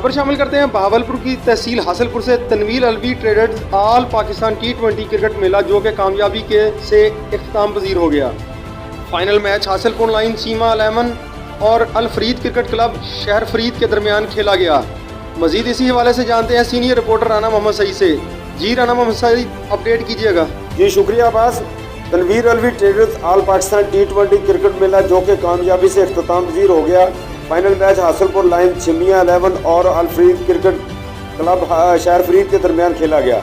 खबर शामिल करते हैं बहावलपुर की तहसील हासिलपुर से Tanveer Alvi traders all Pakistan T20 cricket मेला जो कि कामयाबी से इख्तिताम पजीर हो गया। फाइनल मैच हासिलपुर लाइन सीमा 11 और अल फरीद क्रिकेट क्लब शहर फरीद के दरमियान खेला गया। मजीद इसी हवाले से जानते हैं सीनियर रिपोर्टर राना मोहम्मद सईद से। जी राना मोहम्मद सईद, अपडेट कीजिएगा। जी शुक्रिया Abbas. Tanveer Alvi traders all Pakistan T20 cricket मेला जो कि कामयाबी से इख्तिताम पजीर हो गया। फाइनल मैच हासिलपुर लाइन छिमिया 11 और अल फरीद क्रिकेट क्लब शहर फरीद के दरमियान खेला गया।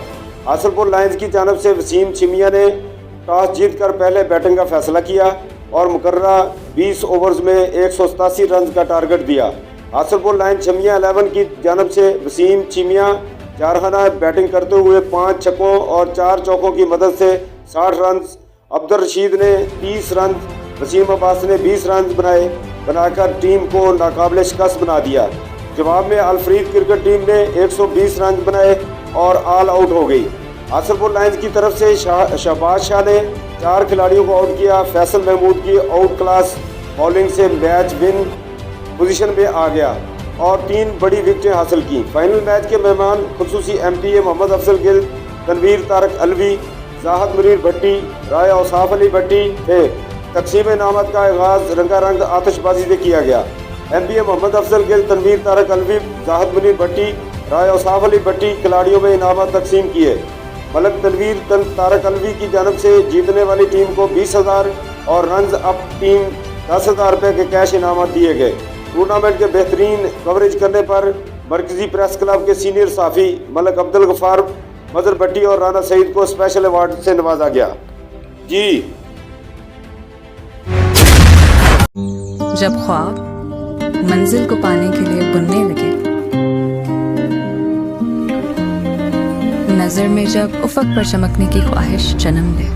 हासिलपुर लाइन्स की जानब से वसीम छिमिया ने टॉस जीतकर पहले बैटिंग का फैसला किया और मुकर्ररा 20 ओवर्स में 187 रन का टारगेट दिया। हासिलपुर लाइन छिमिया 11 की जानब से वसीम छिमिया जारहाना बैटिंग करते हुए 5 छक्कों और 4 चौकों की मदद से 60 रन, अब्दुल रशीद ने 30 रन, वसीम अब्बास ने 20 रन बनाकर टीम को नाकाबिल शिकस्त बना दिया। जवाब में अल फरीद क्रिकेट टीम ने 120 रन बनाए और ऑल आउट हो गई। हासिलपुर लाइन्स की तरफ से शहबाज शाह ने 4 खिलाड़ियों को आउट किया। फैसल महमूद की आउट क्लास बॉलिंग से मैच विन पोजीशन में आ गया और 3 बड़ी विकेटें हासिल की। फाइनल मैच के मेहमान खुसूसी MTA मोहम्मद अफजल गिल, तनवीर तारक अलवी, जाहद मुनीर भट्टी, राय औसाफ अली भट्टी थे। तकसीम इनामत का आगाज रंगारंग आतिशबाजी से किया गया। MPA मोहम्मद अफजल गिल, तनवीर तारक अलवी, जाहद मुनीर भट्टी, राय औसाफ अली भट्टी खिलाड़ियों में इनामत तकसीम किए। मलक तनवीर तारक अलवी की जानब से जीतने वाली टीम को 20,000 और रन्स अप टीम 10,000 रुपये के कैश इनामत दिए गए। टूर्नामेंट के बेहतरीन कवरेज करने पर मरकजी प्रेस क्लब के सीनियर साफ़ी मलक अब्दुल गफार, मदर भट्टी और राना सईद को स्पेशल अवार्ड से नवाजा गया। जी जब ख्वाब मंजिल को पाने के लिए बुनने लगे, नजर में जब उफक पर चमकने की ख्वाहिश जन्म ले,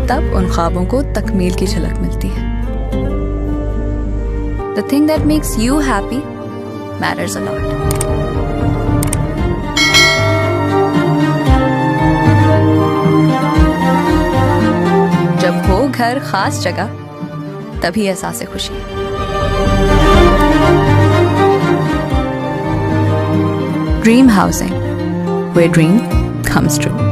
तब उन ख्वाबों को तकमील की झलक मिलती है। The thing that makes you happy matters a lot. जब हो घर खास जगह, तभी एहसास खुशी। Dream Housing, where dream comes true.